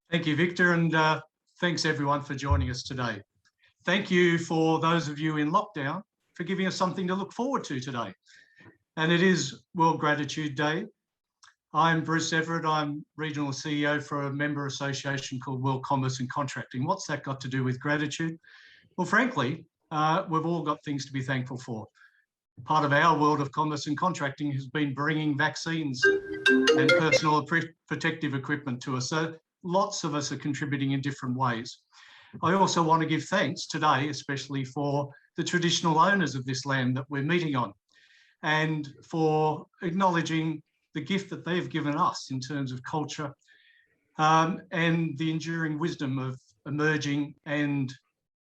Thank you, Victor, and thanks everyone for joining us today. Thank you for those of you in lockdown for giving us something to look forward to today. And it is World Gratitude Day. I'm Bruce Everett. I'm Regional CEO for a member association called World Commerce and Contracting. What's that got to do with gratitude? Well, frankly, we've all got things to be thankful for. Part of our world of commerce and contracting has been bringing vaccines and personal protective equipment to us. So lots of us are contributing in different ways. I also want to give thanks today, especially for the traditional owners of this land that we're meeting on, and for acknowledging the gift that they've given us in terms of culture and the enduring wisdom of emerging and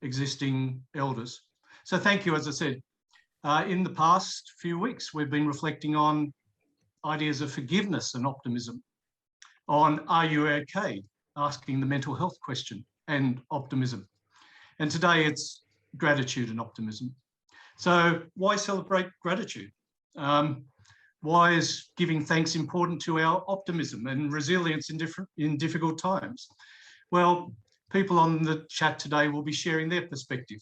existing elders. So thank you, as I said. In the past few weeks, we've been reflecting on ideas of forgiveness and optimism, on are you okay, asking the mental health question, and optimism. And today it's gratitude and optimism. So why celebrate gratitude? Why is giving thanks important to our optimism and resilience in difficult times? Well, people on the chat today will be sharing their perspective.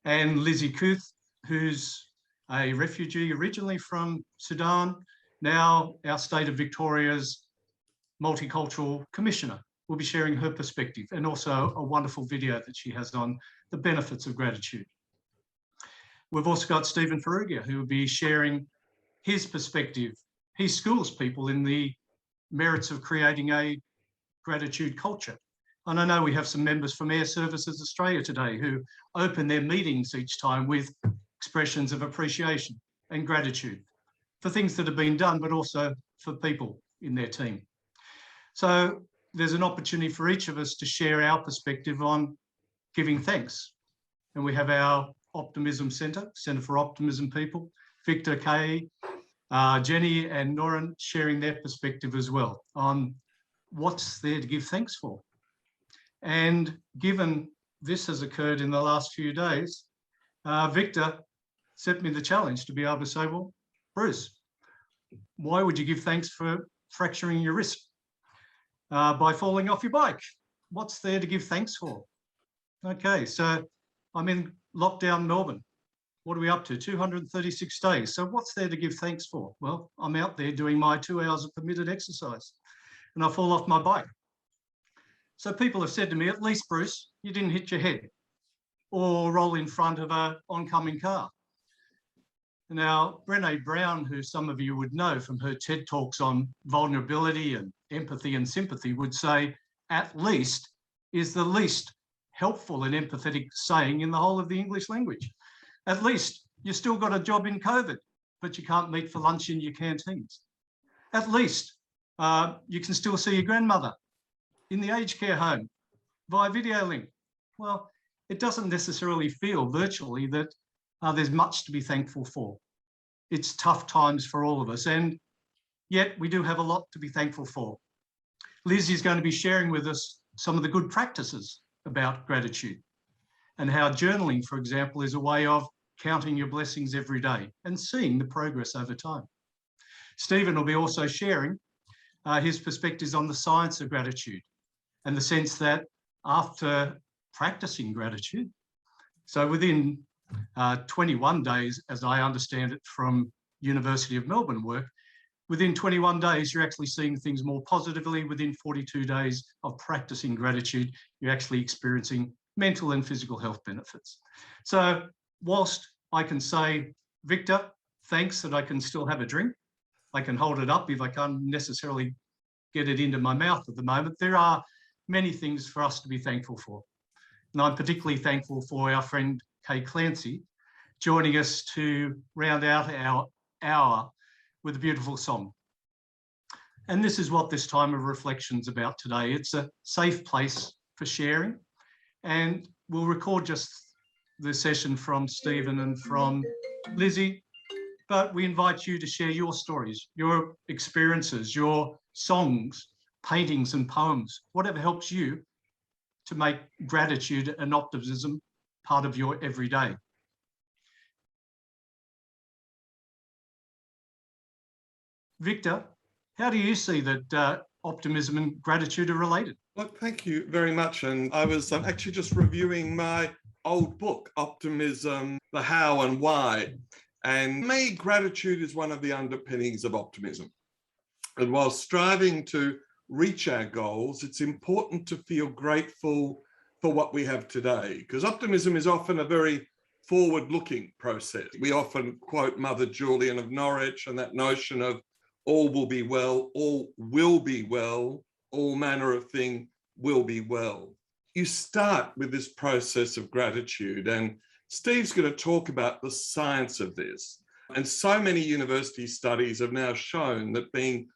And Lizzy Kouth, who's a refugee originally from Sudan, now our state of Victoria's multicultural commissioner, will be sharing her perspective, and also a wonderful video that she has on the benefits of gratitude. We've also got Stephen Farrugia, who will be sharing his perspective. He schools people in the merits of creating a gratitude culture. And I know we have some members from Air Services Australia today who open their meetings each time with expressions of appreciation and gratitude for things that have been done, but also for people in their team. So there's an opportunity for each of us to share our perspective on giving thanks. And we have our Optimism Centre for Optimism people, Victor, Kay, Jenny and Noirin sharing their perspective as well on what's there to give thanks for. And given this has occurred in the last few days, Victor set me the challenge to be able to say, well, Bruce, why would you give thanks for fracturing your wrist by falling off your bike? What's there to give thanks for? Okay, so I'm in lockdown Melbourne. What are we up to? 236 days. So what's there to give thanks for? Well, I'm out there doing my 2 hours of permitted exercise and I fall off my bike. So people have said to me, at least, Bruce, you didn't hit your head or roll in front of an oncoming car. Now, Brené Brown, who some of you would know from her TED Talks on vulnerability and empathy and sympathy, would say, at least is the least helpful and empathetic saying in the whole of the English language. At least you still got a job in COVID, but you can't meet for lunch in your canteens. At least you can still see your grandmother in the aged care home via video link. Well, it doesn't necessarily feel virtually that there's much to be thankful for. It's tough times for all of us, and yet we do have a lot to be thankful for. Lizzy is going to be sharing with us some of the good practices about gratitude and how journaling, for example, is a way of counting your blessings every day and seeing the progress over time. Stephen will be also sharing his perspectives on the science of gratitude and the sense that after practicing gratitude, so within 21 days, as I understand it from University of Melbourne work, within 21 days, you're actually seeing things more positively. Within 42 days of practicing gratitude, you're actually experiencing mental and physical health benefits. So whilst I can say, Victor, thanks that I can still have a drink, I can hold it up if I can't necessarily get it into my mouth at the moment, there are many things for us to be thankful for. And I'm particularly thankful for our friend Clancy joining us to round out our hour with a beautiful song. And this is what this time of reflection's about today. It's a safe place for sharing, and we'll record just the session from Stephen and from Lizzy, but we invite you to share your stories, your experiences, your songs, paintings and poems, whatever helps you to make gratitude and optimism part of your everyday. Victor, how do you see that optimism and gratitude are related. Look, thank you very much. And I was actually just reviewing my old book, Optimism, the How and Why. And for me, gratitude is one of the underpinnings of optimism. And while striving to reach our goals, it's important to feel grateful for what we have today, because optimism is often a very forward-looking process. We often quote Mother Julian of Norwich and that notion of all will be well, all will be well, all manner of thing will be well. You start with this process of gratitude, and Steve's going to talk about the science of this. And so many university studies have now shown that being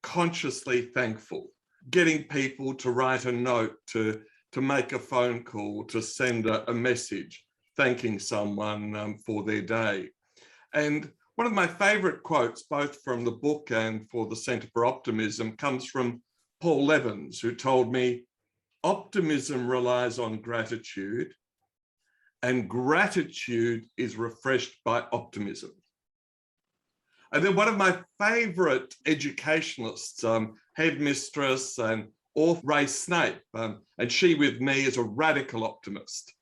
consciously thankful, getting people to write a note, to make a phone call, to send a message, thanking someone for their day. And one of my favorite quotes, both from the book and for the Centre for Optimism, comes from Paul Levins, who told me, optimism relies on gratitude, and gratitude is refreshed by optimism. And then one of my favorite educationalists, headmistress and author Ray Snape, and she with me is a radical optimist.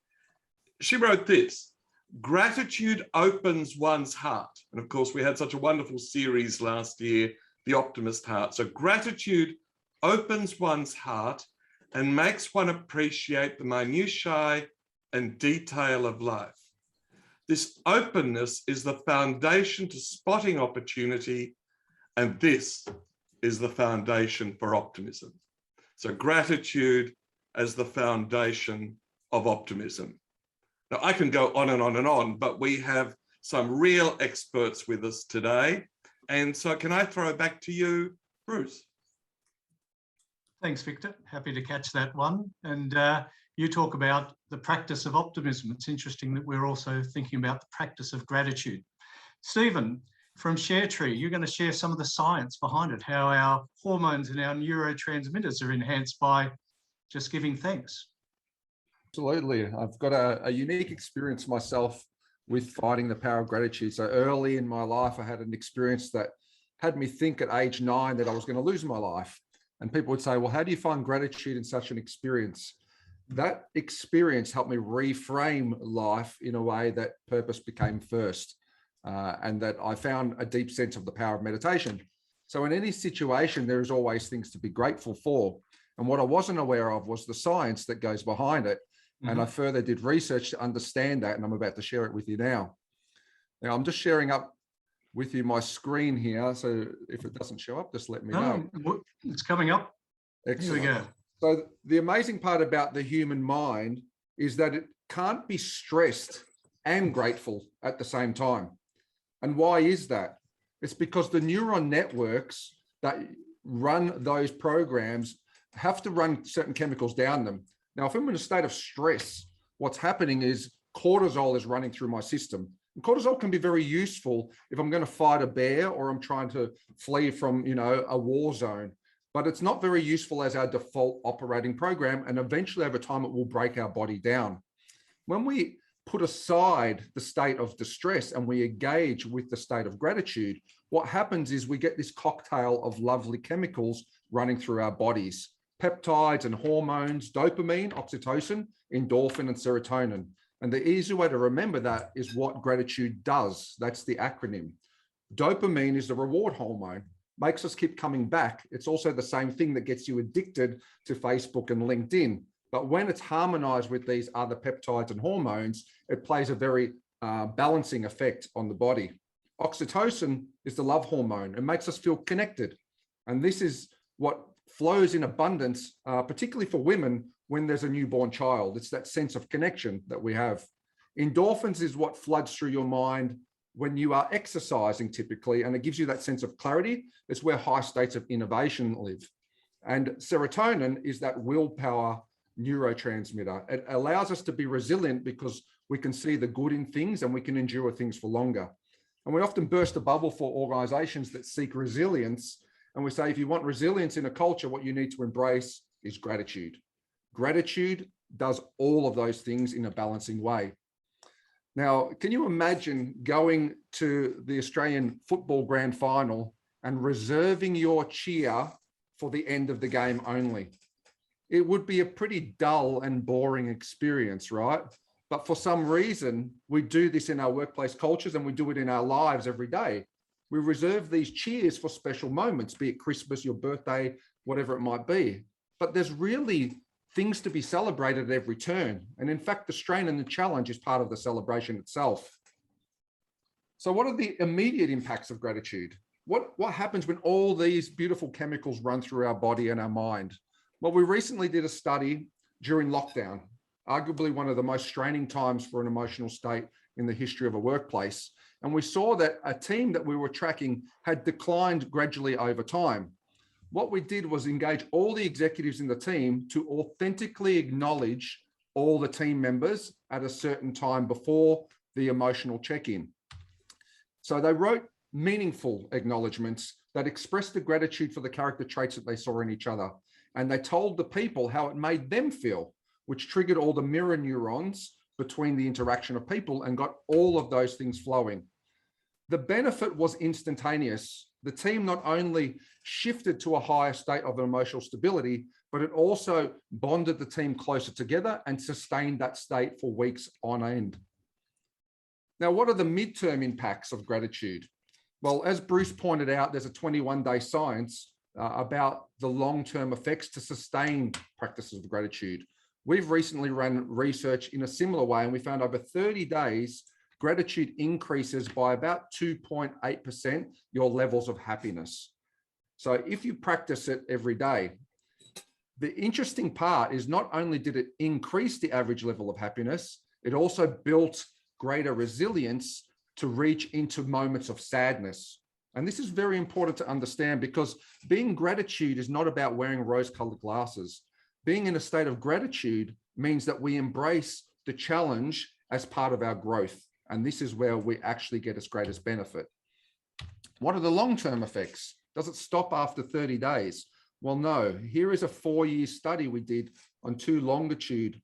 She wrote this: gratitude opens one's heart. And of course, we had such a wonderful series last year, The Optimist Heart. So gratitude opens one's heart and makes one appreciate the minutiae and detail of life. This openness is the foundation to spotting opportunity, and this is the foundation for optimism. So gratitude as the foundation of optimism. Now, I can go on and on and on, but we have some real experts with us today. And so can I throw it back to you, Bruce? Thanks, Victor. Happy to catch that one. And you talk about the practice of optimism. It's interesting that we're also thinking about the practice of gratitude. Stephen, from Sharetree, you're going to share some of the science behind it, how our hormones and our neurotransmitters are enhanced by just giving thanks. Absolutely. I've got a unique experience myself with finding the power of gratitude. So early in my life, I had an experience that had me think at age 9 that I was going to lose my life. And people would say, well, how do you find gratitude in such an experience? That experience helped me reframe life in a way that purpose became first, and that I found a deep sense of the power of meditation. So in any situation, there is always things to be grateful for. And what I wasn't aware of was the science that goes behind it. Mm-hmm. And I further did research to understand that, and I'm about to share it with you now. Now, I'm just sharing up with you my screen here. So if it doesn't show up, just let me know. It's coming up. Excellent. Here we go. So the amazing part about the human mind is that it can't be stressed and grateful at the same time. And why is that? It's because the neuron networks that run those programs have to run certain chemicals down them. Now, if I'm in a state of stress, what's happening is cortisol is running through my system. And cortisol can be very useful if I'm going to fight a bear or I'm trying to flee from, a war zone. But it's not very useful as our default operating program. And eventually, over time, it will break our body down. When we put aside the state of distress and we engage with the state of gratitude, what happens is we get this cocktail of lovely chemicals running through our bodies. Peptides and hormones, dopamine, oxytocin, endorphin, and serotonin. And the easy way to remember that is what gratitude does. That's the acronym. Dopamine is the reward hormone, makes us keep coming back. It's also the same thing that gets you addicted to Facebook and LinkedIn. But when it's harmonized with these other peptides and hormones, it plays a very balancing effect on the body. Oxytocin is the love hormone. It makes us feel connected. And this is what flows in abundance, particularly for women when there's a newborn child. It's that sense of connection that we have. Endorphins is what floods through your mind when you are exercising typically, and it gives you that sense of clarity. It's where high states of innovation live. And serotonin is that willpower neurotransmitter. It allows us to be resilient because we can see the good in things and we can endure things for longer. And we often burst a bubble for organizations that seek resilience. And we say, if you want resilience in a culture, what you need to embrace is gratitude. Gratitude does all of those things in a balancing way. Now, can you imagine going to the Australian football grand final and reserving your cheer for the end of the game only. It would be a pretty dull and boring experience, right? But for some reason, we do this in our workplace cultures and we do it in our lives every day. We reserve these cheers for special moments, be it Christmas, your birthday, whatever it might be. But there's really things to be celebrated at every turn. And in fact, the strain and the challenge is part of the celebration itself. So what are the immediate impacts of gratitude? What happens when all these beautiful chemicals run through our body and our mind? Well, we recently did a study during lockdown, arguably one of the most straining times for an emotional state in the history of a workplace. And we saw that a team that we were tracking had declined gradually over time. What we did was engage all the executives in the team to authentically acknowledge all the team members at a certain time before the emotional check-in. So they wrote meaningful acknowledgements that expressed the gratitude for the character traits that they saw in each other. And they told the people how it made them feel, which triggered all the mirror neurons between the interaction of people and got all of those things flowing. The benefit was instantaneous. The team not only shifted to a higher state of emotional stability, but it also bonded the team closer together and sustained that state for weeks on end. Now, what are the midterm impacts of gratitude? Well, as Bruce pointed out, there's a 21-day science about the long-term effects to sustain practices of gratitude. We've recently run research in a similar way, and we found over 30 days, gratitude increases by about 2.8% your levels of happiness. So if you practice it every day, the interesting part is not only did it increase the average level of happiness, it also built greater resilience to reach into moments of sadness. And this is very important to understand, because being gratitude is not about wearing rose-colored glasses. Being in a state of gratitude means that we embrace the challenge as part of our growth. And this is where we actually get its greatest benefit. What are the long-term effects? Does it stop after 30 days? Well, no. Here is a 4-year study we did on 2 longitude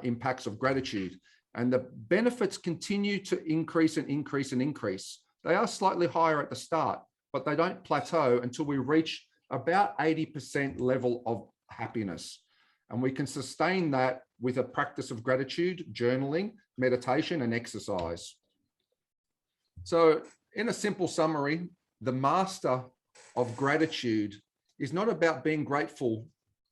impacts of gratitude. And the benefits continue to increase and increase and increase. They are slightly higher at the start, but they don't plateau until we reach about 80% level of happiness. And we can sustain that with a practice of gratitude, journaling, meditation, and exercise. So in a simple summary, the master of gratitude is not about being grateful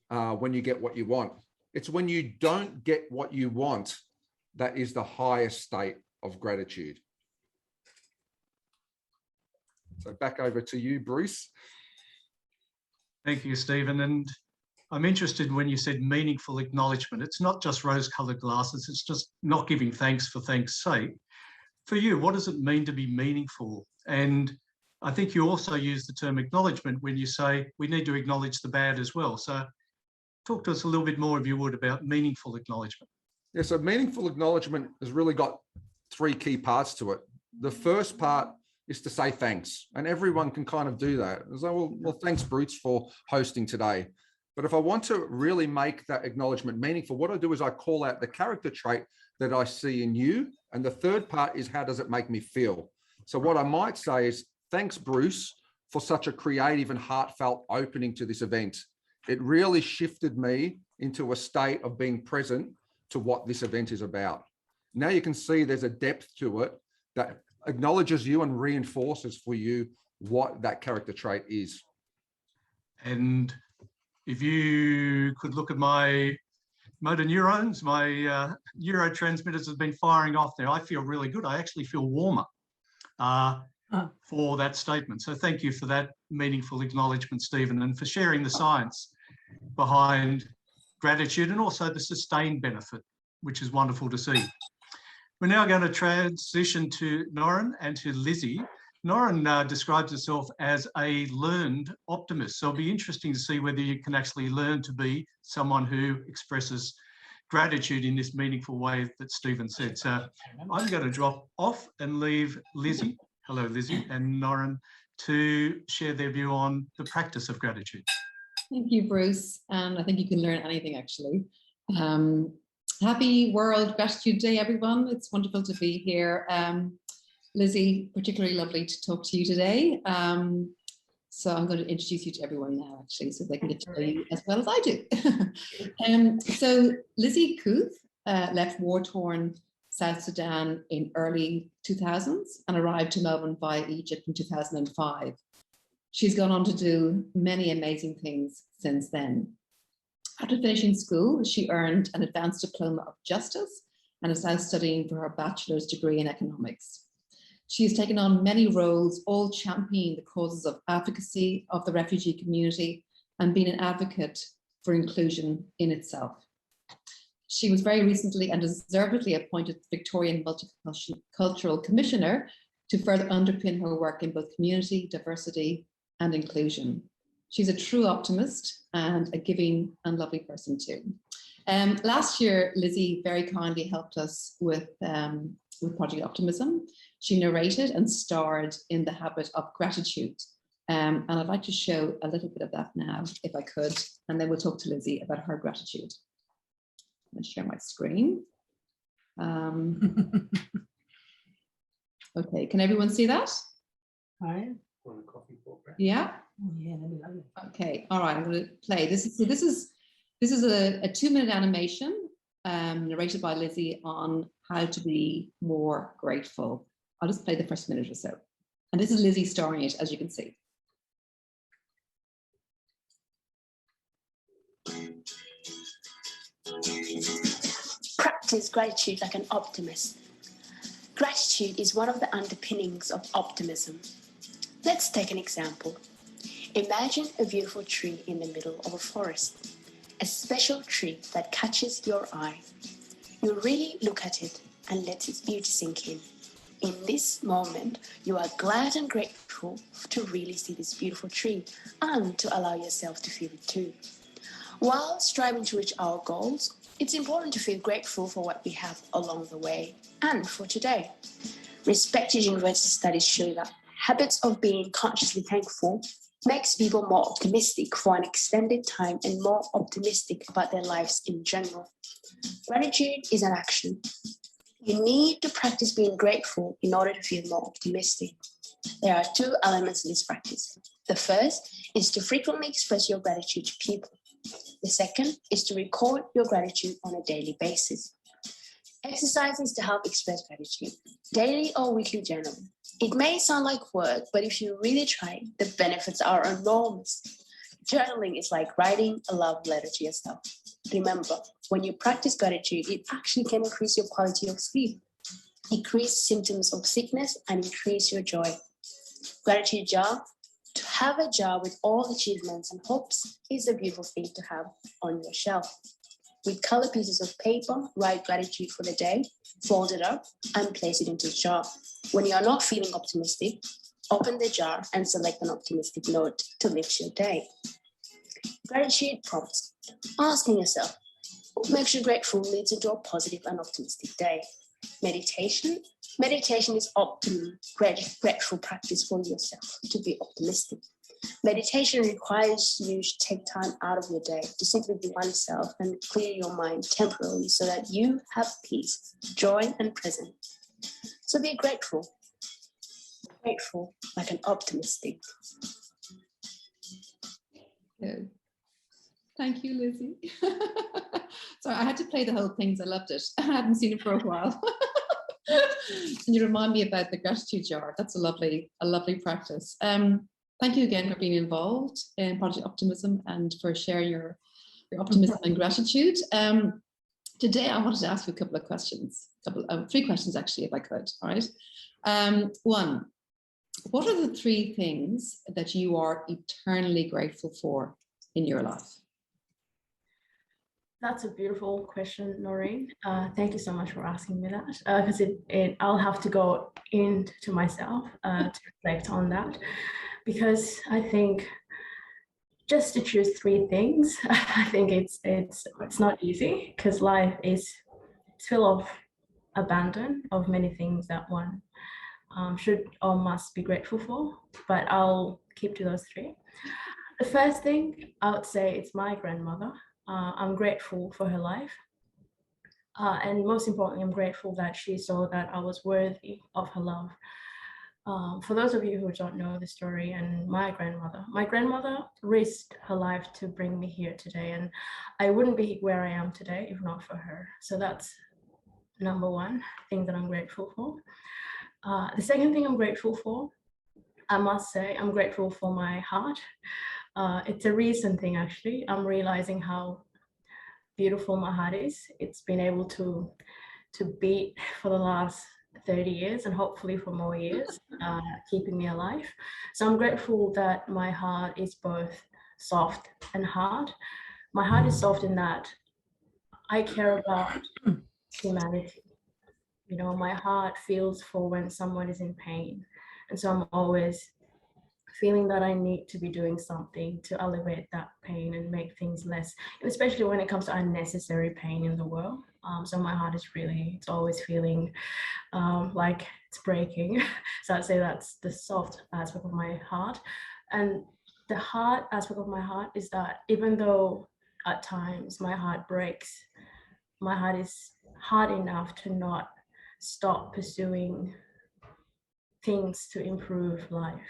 when you get what you want. It's when you don't get what you want that is the highest state of gratitude. So back over to you, Bruce. Thank you, Stephen. And I'm interested when you said meaningful acknowledgement. It's not just rose-coloured glasses. It's just not giving thanks for thanks' sake. For you, what does it mean to be meaningful? And I think you also use the term acknowledgement when you say we need to acknowledge the bad as well. So talk to us a little bit more, if you would, about meaningful acknowledgement. Yeah, so meaningful acknowledgement has really got 3 key parts to it. The first part is to say thanks, and everyone can kind of do that. So, well, thanks, Bruce, for hosting today. But if I want to really make that acknowledgement meaningful, what I do is I call out the character trait that I see in you. And the third part is, how does it make me feel? So what I might say is, thanks, Bruce, for such a creative and heartfelt opening to this event. It really shifted me into a state of being present to what this event is about. Now you can see there's a depth to it that acknowledges you and reinforces for you what that character trait is. And if you could look at my motor neurons, my neurotransmitters have been firing off there. I feel really good. I actually feel warmer for that statement. So thank you for that meaningful acknowledgement, Stephen, and for sharing the science behind gratitude and also the sustained benefit, which is wonderful to see. We're now going to transition to Noirin and to Lizzy. Noirin describes herself as a learned optimist. So it'll be interesting to see whether you can actually learn to be someone who expresses gratitude in this meaningful way that Stephen said. So I'm going to drop off and leave Lizzy, hello Lizzy, and Noirin to share their view on the practice of gratitude. Thank you, Bruce. And I think you can learn anything, actually. Happy World Gratitude Day, everyone. It's wonderful to be here. Lizzy, particularly lovely to talk to you today. So I'm going to introduce you to everyone now, actually, so they can get to know you as well as I do. So Lizzy Kouth left war-torn South Sudan in early 2000s and arrived to Melbourne via Egypt in 2005. She's gone on to do many amazing things since then. After finishing school, she earned an advanced diploma of justice and is now studying for her bachelor's degree in economics. She has taken on many roles, all championing the causes of advocacy of the refugee community and being an advocate for inclusion in itself. She was very recently and deservedly appointed Victorian Multicultural Commissioner to further underpin her work in both community, diversity, and inclusion. She's a true optimist and a giving and lovely person too. Last year, Lizzy very kindly helped us with Project Optimism. She narrated and starred in The Habit of Gratitude. And I'd like to show a little bit of that now, if I could, and then we'll talk to Lizzy about her gratitude. I'm going to share my screen. Okay, can everyone see that? Hi. Yeah? Yeah, that'd be lovely. Okay, all right, I'm going to play. This is a 2-minute animation narrated by Lizzy on how to be more grateful. I'll just play the first minute or so. And this is Lizzy starring it, as you can see. Practice gratitude like an optimist. Gratitude is one of the underpinnings of optimism. Let's take an example. Imagine a beautiful tree in the middle of a forest, a special tree that catches your eye. You really look at it and let its beauty sink in. In this moment, you are glad and grateful to really see this beautiful tree and to allow yourself to feel it too. While striving to reach our goals, it's important to feel grateful for what we have along the way and for today. Respected university studies show that habits of being consciously thankful makes people more optimistic for an extended time and more optimistic about their lives in general. Gratitude is an action. You need to practice being grateful in order to feel more optimistic. There are 2 elements to this practice. The first is to frequently express your gratitude to people. The second is to record your gratitude on a daily basis. Exercises to help express gratitude, daily or weekly journaling. It may sound like work, but if you really try, the benefits are enormous. Journaling is like writing a love letter to yourself. Remember, when you practice gratitude, it actually can increase your quality of sleep, decrease symptoms of sickness, and increase your joy. Gratitude jar. To have a jar with all achievements and hopes is a beautiful thing to have on your shelf. With color pieces of paper, write gratitude for the day, fold it up, and place it into the jar. When you are not feeling optimistic, open the jar and select an optimistic note to lift your day. Gratitude prompts. Asking yourself, what makes you grateful leads into a positive and optimistic day. Meditation. Meditation is optimum, grateful practice for yourself to be optimistic. Meditation requires you to take time out of your day to simply be oneself and clear your mind temporarily so that you have peace, joy, and presence. So be grateful. Grateful like an optimistic. Good. Thank you, Lizzy. Sorry, I had to play the whole thing because I loved it. I hadn't seen it for a while. And you remind me about the gratitude jar. That's a lovely practice. Thank you again for being involved in Project Optimism and for sharing your optimism and gratitude. Today, I wanted to ask you a couple of questions, 3 questions actually, if I could. All right. 1, what are the 3 things that you are eternally grateful for in your life? That's a beautiful question, Maureen. Thank you so much for asking me that, because I'll have to go into myself to reflect on that, because I think just to choose 3 things, I think it's not easy, because life is full of abundance of many things that one should or must be grateful for, but I'll keep to those 3. The first thing I would say it's my grandmother. I'm grateful for her life. And most importantly, I'm grateful that she saw that I was worthy of her love. For those of you who don't know the story, and my grandmother risked her life to bring me here today, and I wouldn't be where I am today if not for her. So that's number one thing that I'm grateful for. The second thing I'm grateful for, I must say, I'm grateful for my heart. It's a recent thing, actually. I'm realizing how beautiful my heart is. It's been able to beat for the last 30 years and hopefully for more years, keeping me alive. So I'm grateful that my heart is both soft and hard. My heart is soft in that I care about humanity. You know, my heart feels for when someone is in pain. And so I'm always feeling that I need to be doing something to alleviate that pain and make things less, especially when it comes to unnecessary pain in the world. So my heart is really, it's always feeling like it's breaking. So I'd say that's the soft aspect of my heart. And the hard aspect of my heart is that even though at times my heart breaks, my heart is hard enough to not stop pursuing things to improve life.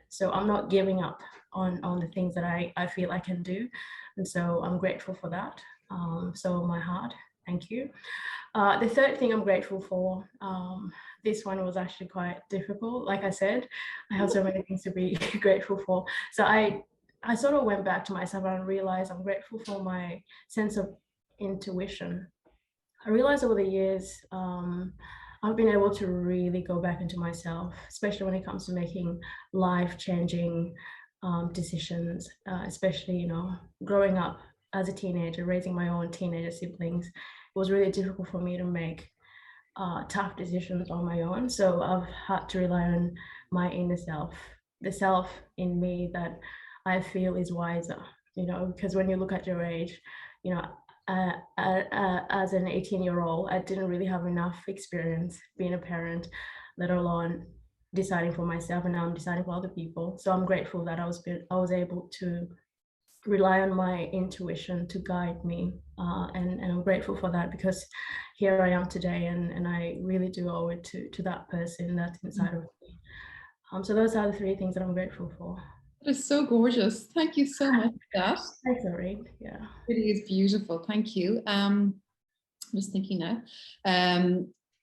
So I'm not giving up on the things that I feel I can do. And so I'm grateful for that. So my heart, thank you. The third thing I'm grateful for, this one was actually quite difficult. Like I said, I have so many things to be grateful for. So I sort of went back to myself and realized I'm grateful for my sense of intuition. I realized over the years, I've been able to really go back into myself, especially when it comes to making life-changing decisions, especially, you know, growing up as a teenager, raising my own teenager siblings. It was really difficult for me to make tough decisions on my own. So I've had to rely on my inner self, the self in me that I feel is wiser, you know, because when you look at your age, you know, as an 18-year-old, I didn't really have enough experience being a parent, let alone deciding for myself, and now I'm deciding for other people. So I'm grateful that I was able to rely on my intuition to guide me, and I'm grateful for that, because here I am today, and I really do owe it to that person that's inside of me. So those are the three things that I'm grateful for. That is so gorgeous. Thank you so much for that. Thanks, Maureen. Yeah. It really is beautiful. Thank you. I'm just thinking now.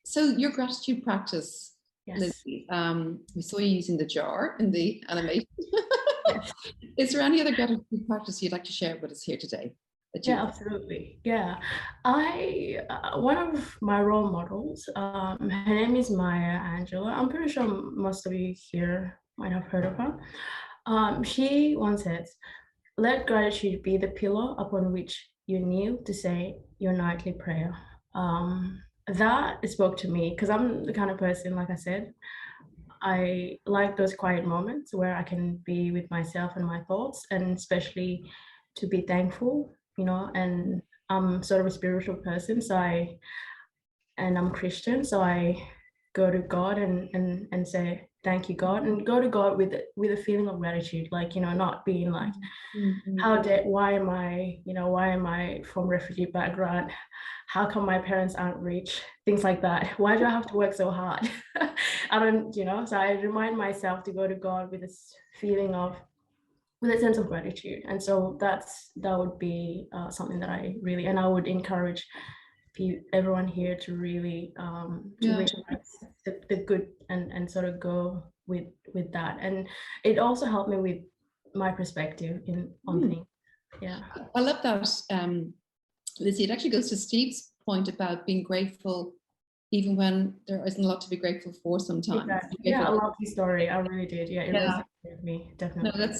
So your gratitude practice, Yes. Lizzy, we saw you using the jar in the animation. Yes. Is there any other gratitude practice you'd like to share with us here today? Yeah, absolutely. Yeah, one of my role models, her name is Maya Angelou. I'm pretty sure most of you here might have heard of her. She once said, "Let gratitude be the pillar upon which you kneel to say your nightly prayer." That spoke to me because I'm the kind of person, like I said, I like those quiet moments where I can be with myself and my thoughts, and especially to be thankful, you know, and I'm sort of a spiritual person, so I'm Christian, so I go to God and say, thank you, God, and go to God with a feeling of gratitude, like, you know, not being like, why am I from refugee background? How come my parents aren't rich? Things like that. Why do I have to work so hard? I don't, you know, so I remind myself to go to God with this feeling of, with a sense of gratitude. And so that would be something that I really, and I would encourage everyone here to really realize the good and sort of go with that. And it also helped me with my perspective on things. Yeah, I love that, Lizzy. It actually goes to Steve's point about being grateful even when there isn't a lot to be grateful for sometimes. Exactly. Yeah, I love his story. I really did. Yeah, it resonated with me, definitely. No,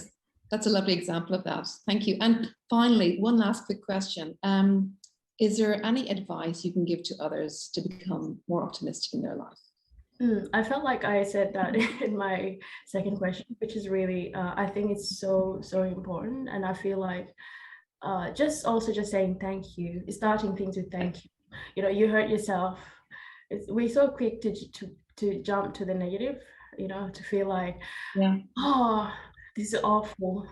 that's a lovely example of that. Thank you. And finally, one last quick question. Is there any advice you can give to others to become more optimistic in their life? I felt like I said that in my second question, which is really, I think it's so important. And I feel like just saying thank you, starting things with thank you. You know, you hurt yourself. We're so quick to jump to the negative, you know, to feel like, oh, this is awful,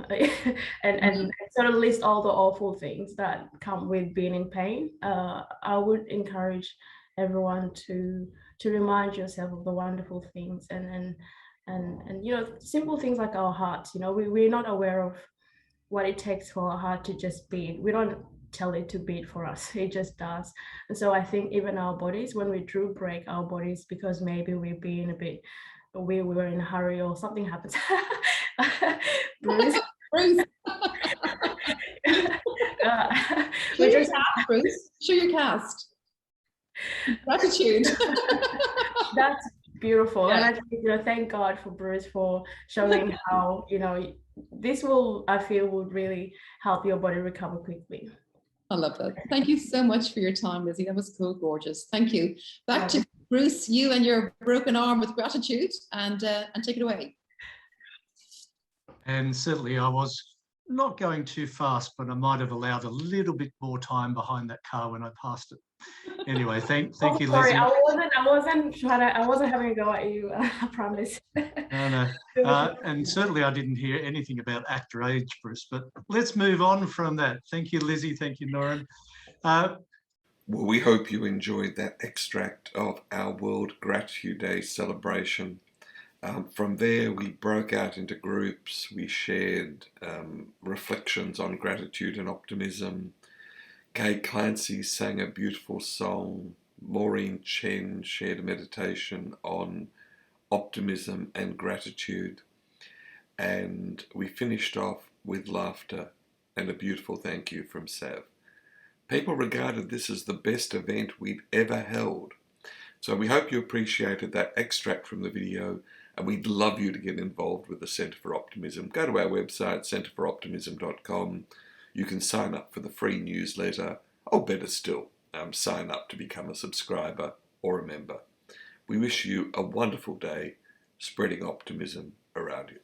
and sort of list all the awful things that come with being in pain. I would encourage everyone to remind yourself of the wonderful things, and and simple things like our hearts. We're not aware of what it takes for our heart to just beat. We don't tell it to beat for us, it just does. And so I think even our bodies, when we do break our bodies because maybe we're being a bit, we were in a hurry or something happens. Bruce. Bruce. Show your cast, Bruce. Show your cast. Gratitude. That's beautiful. Yeah. And I think, thank God for Bruce for showing how, this I feel would really help your body recover quickly. I love that. Thank you so much for your time, Lizzy. That was so gorgeous. Thank you. Back to Bruce, you and your broken arm with gratitude, and take it away. And certainly I was not going too fast, but I might have allowed a little bit more time behind that car when I passed it. Anyway, thank you, Sorry, Lizzy. I wasn't having a go at you, I promise. No. And certainly I didn't hear anything about actor age, Bruce, but let's move on from that. Thank you, Lizzy. Thank you, Noirin. Well, we hope you enjoyed that extract of our World Gratitude Day celebration. From there, we broke out into groups. We shared reflections on gratitude and optimism. Clancy sang a beautiful song. Maureen Chen shared a meditation on optimism and gratitude. And we finished off with laughter and a beautiful thank you from Sav. People regarded this as the best event we'd ever held. So we hope you appreciated that extract from the video, and we'd love you to get involved with the Centre for Optimism. Go to our website, centreforoptimism.com. You can sign up for the free newsletter, or better still, sign up to become a subscriber or a member. We wish you a wonderful day, spreading optimism around you.